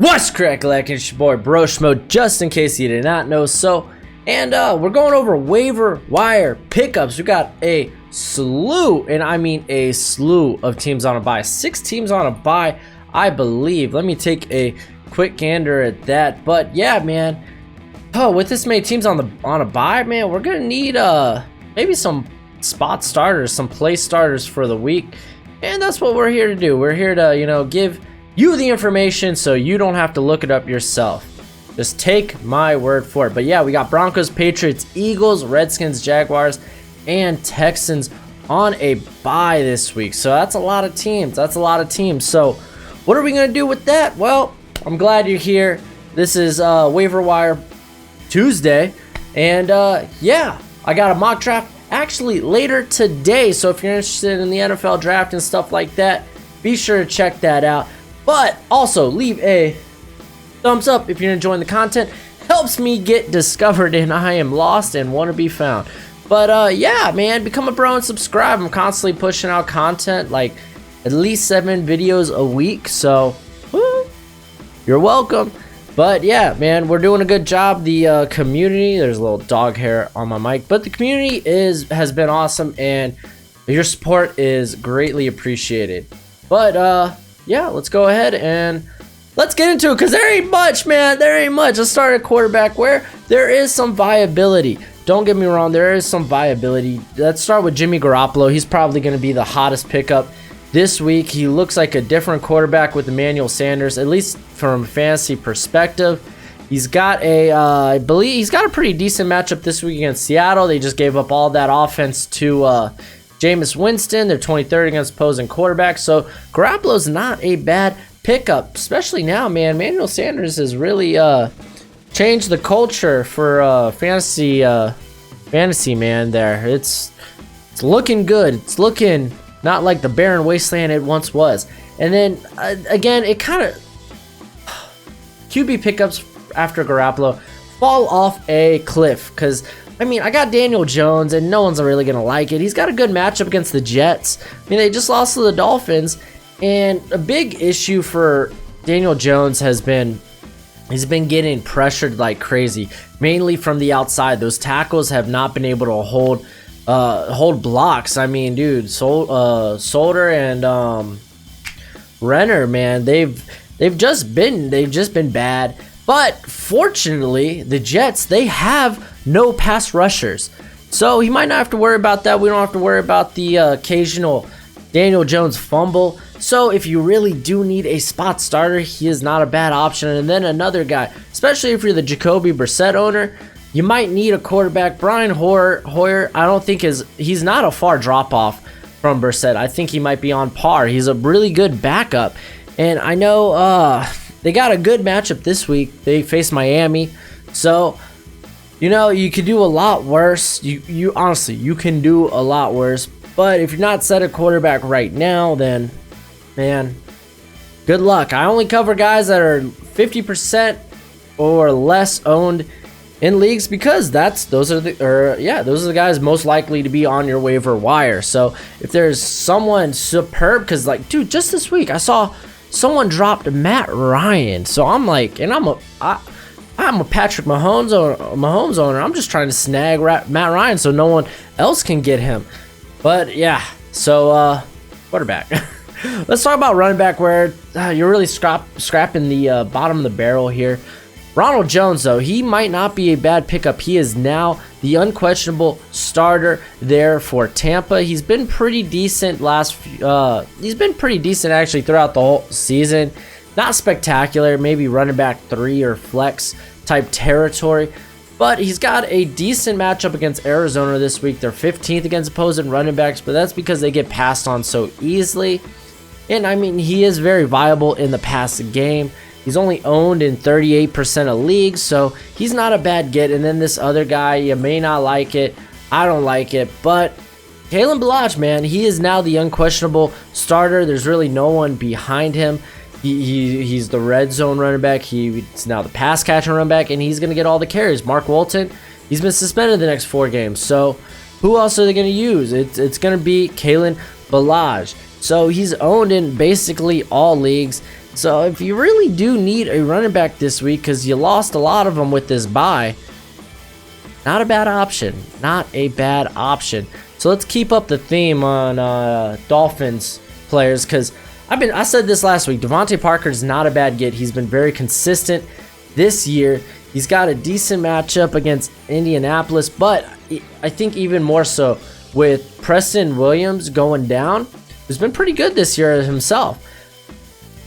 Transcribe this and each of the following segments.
What's crack, like it's your boy Broshmo, just in case you did not know so. And we're going over waiver wire pickups. We got a slew, and I mean a slew of teams on a bye. 6 teams on a bye, I believe. Let me take a quick gander at that. But yeah, man. Oh, with this many teams on a bye, man, we're gonna need maybe some spot starters, some play starters for the week. And that's what we're here to do. We're here to, give you the information so you don't have to look it up yourself. Just take my word for it. But yeah, we got Broncos, Patriots, Eagles, Redskins, Jaguars, and Texans on a bye this week. So that's a lot of teams. So what are we going to do with that? Well, I'm glad you're here. This is Waiver Wire Tuesday. And yeah, I got a mock draft actually later today. So if you're interested in the NFL draft and stuff like that, be sure to check that out. But also leave a thumbs up if you're enjoying the content. Helps me get discovered and I am lost and want to be found. But yeah, man, become a bro and subscribe. I'm constantly pushing out content, like at least 7 videos a week. So you're welcome. But yeah, man, we're doing a good job. The community, there's a little dog hair on my mic, but the community has been awesome and your support is greatly appreciated. But yeah, let's go ahead and let's get into it, because there ain't much, man. There ain't much. Let's start at quarterback where there is some viability. Don't get me wrong, there is some viability. Let's start with Jimmy Garoppolo. He's probably going to be the hottest pickup this week. He looks like a different quarterback with Emmanuel Sanders, at least from a fantasy perspective. He's got I believe he's got a pretty decent matchup this week against Seattle. They just gave up all that offense to Jameis Winston. They're 23rd against opposing quarterbacks. So Garoppolo's not a bad pickup, especially now, man. Emmanuel Sanders has really changed the culture for fantasy, man. There, it's looking good. It's looking not like the barren wasteland it once was. And then again, it kind of QB pickups after Garoppolo fall off a cliff, because I mean, I got Daniel Jones, and no one's really going to like it. He's got a good matchup against the Jets. I mean, they just lost to the Dolphins, and a big issue for Daniel Jones has been he's been getting pressured like crazy, mainly from the outside. Those tackles have not been able to hold blocks. I mean, dude, Solder and Renner, man, they've just been bad. But fortunately, the Jets, they have no pass rushers. So he might not have to worry about that. We don't have to worry about the occasional Daniel Jones fumble. So if you really do need a spot starter, he is not a bad option. And then another guy, especially if you're the Jacoby Brissett owner, you might need a quarterback. Brian Hoyer, I don't think he's not a far drop off from Brissett. I think he might be on par. He's a really good backup. And I know they got a good matchup this week. They face Miami. So, you could do a lot worse. You honestly, you can do a lot worse. But if you're not set at quarterback right now, then, man, good luck. I only cover guys that are 50% or less owned in leagues, because those are the guys most likely to be on your waiver wire. So if there's someone superb, because like, dude, just this week I saw someone dropped Matt Ryan. So I'm like, and I'm a Patrick Mahomes owner. I'm just trying to snag Matt Ryan so no one else can get him. But yeah, so quarterback. Let's talk about running back, where you're really scrapping the bottom of the barrel here. Ronald Jones, though, he might not be a bad pickup. He is now the unquestionable starter there for Tampa. He's been pretty decent he's been pretty decent actually throughout the whole season. Not spectacular, maybe running back 3 or flex type territory, but he's got a decent matchup against Arizona this week. They're 15th against opposing running backs, but that's because they get passed on so easily. And I mean, he is very viable in the passing game. He's only owned in 38% of leagues, so he's not a bad get. And then this other guy, you may not like it. I don't like it, but Kalen Ballage, man, he is now the unquestionable starter. There's really no one behind him. He's the red zone running back. He's now the pass catching running back, and he's going to get all the carries. Mark Walton, he's been suspended the next 4 games. So who else are they going to use? It's going to be Kalen Ballage. So he's owned in basically all leagues. So if you really do need a running back this week because you lost a lot of them with this bye, not a bad option. Not a bad option. So let's keep up the theme on Dolphins players, because I said this last week. Devontae Parker is not a bad get. He's been very consistent this year. He's got a decent matchup against Indianapolis, but I think even more so with Preston Williams going down, who's been pretty good this year himself.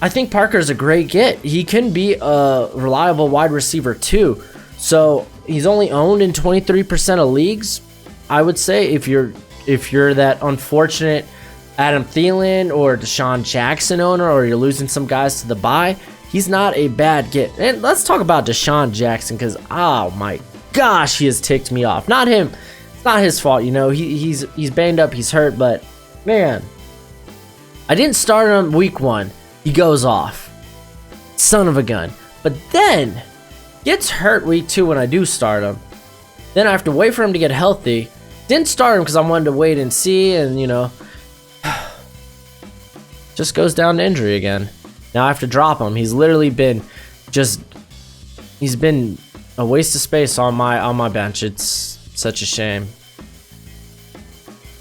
I think Parker's a great get. He can be a reliable wide receiver too. So he's only owned in 23% of leagues. I would say if you're that unfortunate Adam Thielen or Deshaun Jackson owner, or you're losing some guys to the bye, he's not a bad get. And let's talk about Deshaun Jackson, because oh my gosh, he has ticked me off. Not him. It's not his fault, you know. He's banged up, he's hurt, but man, I didn't start him week 1. He goes off. Son of a gun. But then gets hurt week 2 when I do start him. Then I have to wait for him to get healthy. Didn't start him because I wanted to wait and see, and you know, just goes down to injury again. Now I have to drop him. He's literally been he's been a waste of space on my bench. It's such a shame.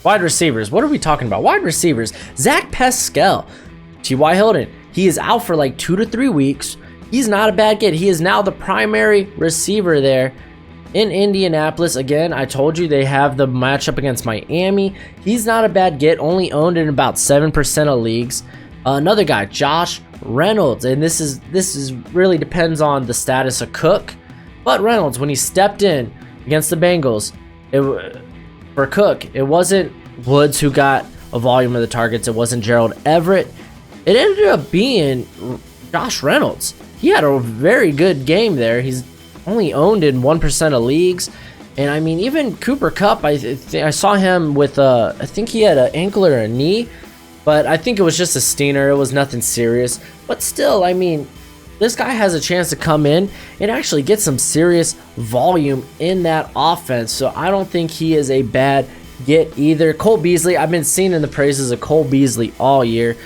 Wide receivers. What are we talking about? Wide receivers. Zach Pascal, T.Y. Hilton. He is out for like 2 to 3 weeks. He's not a bad get. He is now the primary receiver there in Indianapolis. Again, I told you they have the matchup against Miami. He's not a bad get. Only owned in about 7% of leagues. Another guy, Josh Reynolds, and this is really depends on the status of Cook. But Reynolds, when he stepped in against the Bengals, for Cook, it wasn't Woods who got a volume of the targets. It wasn't Gerald Everett. It ended up being Josh Reynolds. He had a very good game there. He's only owned in 1% of leagues. And I mean, even Cooper Kupp, I saw him with I think he had an ankle or a knee, but I think it was just a stinger. It was nothing serious. But still, I mean, this guy has a chance to come in and actually get some serious volume in that offense. So I don't think he is a bad get either. Cole Beasley, I've been singing the praises of Cole Beasley all year.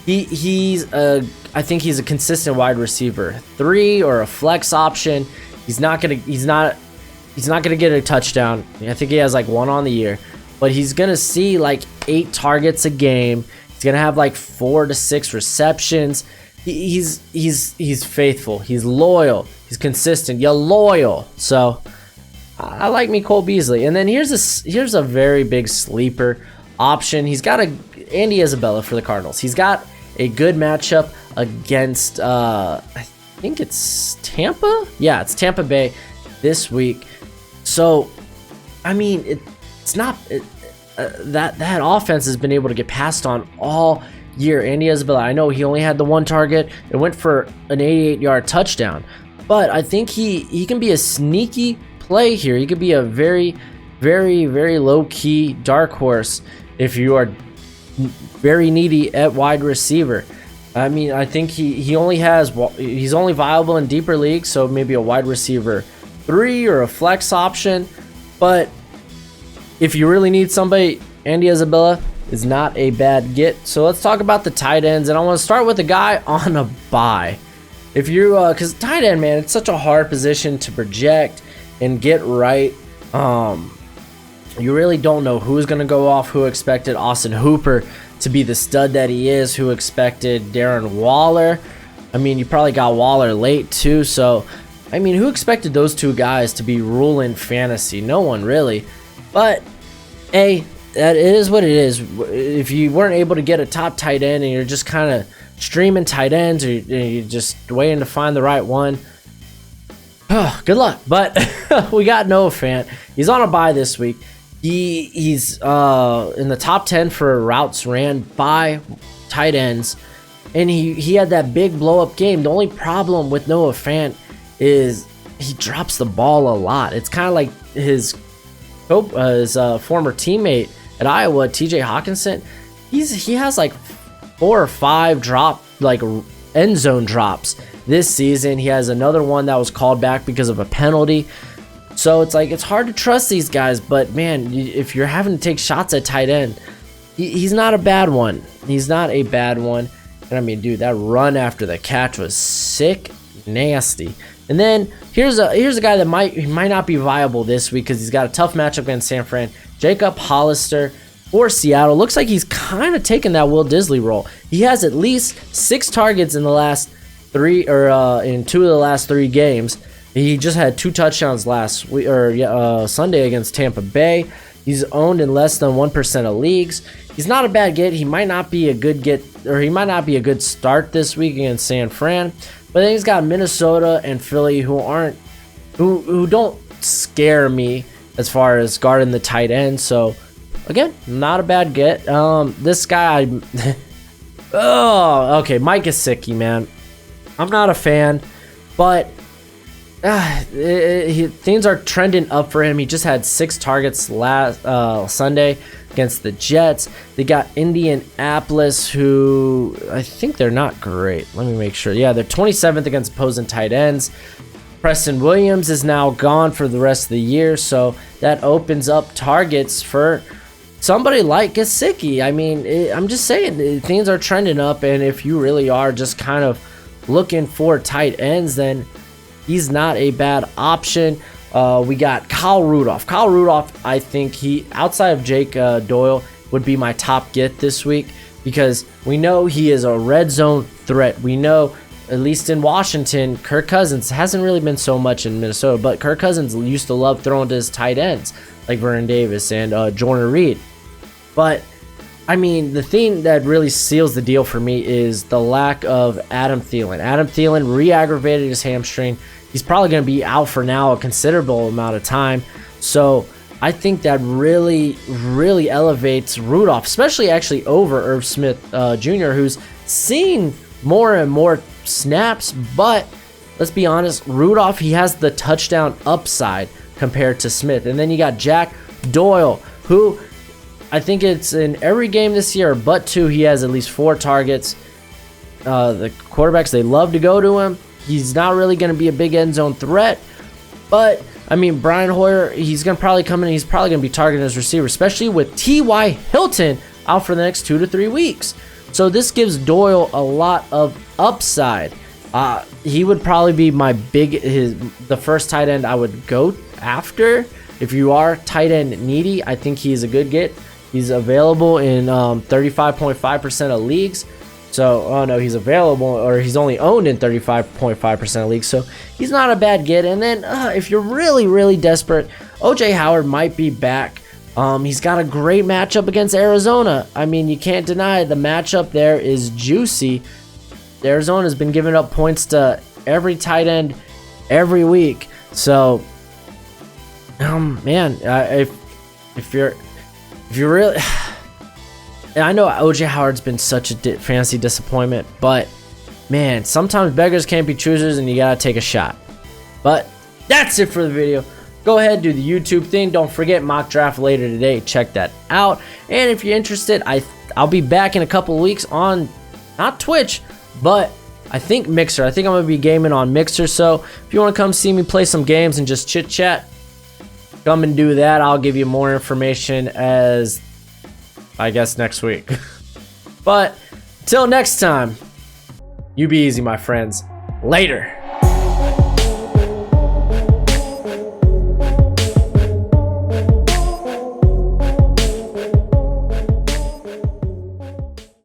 I think he's a consistent wide receiver 3 or a flex option. He's not gonna get a touchdown. I think he has like 1 on the year, but he's gonna see like 8 targets a game. He's gonna have like 4 to 6 receptions. He's faithful. He's loyal. He's consistent. You're loyal. So I like me Cole Beasley. And then here's a very big sleeper option. He's got Andy Isabella for the Cardinals. He's got a good matchup against I think it's Tampa. Yeah, it's Tampa Bay this week. So I mean, it's not that offense has been able to get passed on all year. Andy Isabella, I know he only had the 1 target. It went for an 88-yard touchdown, but I think he can be a sneaky play here. He could be a very, very, very low-key dark horse if you are very needy at wide receiver. I mean, I think he's only viable in deeper leagues, so maybe a wide receiver 3 or a flex option. But if you really need somebody, Andy Isabella is not a bad get. So let's talk about the tight ends, and I want to start with a guy on a bye. If you because tight end, man, it's such a hard position to project and get right. You really don't know who's going to go off. Who expected Austin Hooper to be the stud that he is? Who expected Darren Waller? I mean, you probably got Waller late too. So, I mean, who expected those 2 guys to be ruling fantasy? No one really. But, hey, that is what it is. If you weren't able to get a top tight end and you're just kind of streaming tight ends, or you're just waiting to find the right one, good luck. But we got Noah Fant. He's on a bye this week. He's in the top 10 for routes ran by tight ends, and he had that big blow up game. The only problem with Noah Fant is he drops the ball a lot. It's kind of like his former teammate at Iowa, TJ Hawkinson. He has like 4 or 5 end zone drops this season. He has another one that was called back because of a penalty. So it's like, it's hard to trust these guys, but man, if you're having to take shots at tight end, he's not a bad one. He's not a bad one. And I mean, dude, that run after the catch was sick, nasty. And then here's a guy that might not be viable this week because he's got a tough matchup against San Fran. Jacob Hollister for Seattle. Looks like he's kind of taking that Will Disley role. He has at least 6 targets in the last 3 or in 2 of the last 3 games. He just had 2 touchdowns last week or Sunday against Tampa Bay. He's owned in less than 1% of leagues. He's not a bad get. He might not be a good get, or he might not be a good start this week against San Fran. But then he's got Minnesota and Philly who don't scare me as far as guarding the tight end. So again, not a bad get. This guy, oh, okay, Mike Gesicki, man. I'm not a fan, but things are trending up for him. He just had 6 targets last Sunday against the Jets. They got Indianapolis, who I think they're not great. Let me make sure. Yeah, they're 27th against opposing tight ends. Preston Williams is now gone for the rest of the year, so that opens up targets for somebody like Gesicki. I mean, I'm just saying, things are trending up, and if you really are just kind of looking for tight ends, then he's not a bad option. We got Kyle Rudolph. Kyle Rudolph, I think he, outside of Jake Doyle, would be my top get this week because we know he is a red zone threat. We know, at least in Washington, Kirk Cousins hasn't really been so much in Minnesota, but Kirk Cousins used to love throwing to his tight ends like Vernon Davis and Jordan Reed. But I mean, the thing that really seals the deal for me is the lack of Adam Thielen. Adam Thielen re-aggravated his hamstring. He's probably going to be out for now a considerable amount of time. So I think that really, really elevates Rudolph, especially actually over Irv Smith Jr., who's seen more and more snaps. But let's be honest, Rudolph, he has the touchdown upside compared to Smith. And then you got Jack Doyle, who I think it's in every game this year, but 2, he has at least 4 targets. The quarterbacks, they love to go to him. He's not really going to be a big end zone threat, but I mean, Brian Hoyer, he's going to probably come in. He's probably going to be targeting his receiver, especially with T.Y. Hilton out for the next 2 to 3 weeks. So this gives Doyle a lot of upside. He would probably be the first tight end I would go after. If you are tight end needy, I think he's a good get. He's available in 35.5% of leagues. So, oh no, he's available, or he's only owned in 35.5% of leagues. So he's not a bad get. And then if you're really, really desperate, O.J. Howard might be back. He's got a great matchup against Arizona. I mean, you can't deny the matchup there is juicy. Arizona's been giving up points to every tight end every week. So, man, if you're really, and I know O.J. Howard's been such a fantasy disappointment, but man, sometimes beggars can't be choosers, and you gotta take a shot. But that's it for the video. Go ahead, do the YouTube thing. Don't forget mock draft later today. Check that out. And if you're interested, I'll be back in a couple of weeks on not Twitch, but I think Mixer. I think I'm gonna be gaming on Mixer. So if you want to come see me play some games and just chit chat, come and do that. I'll give you more information as I guess next week. But till next time, you be easy, my friends. Later.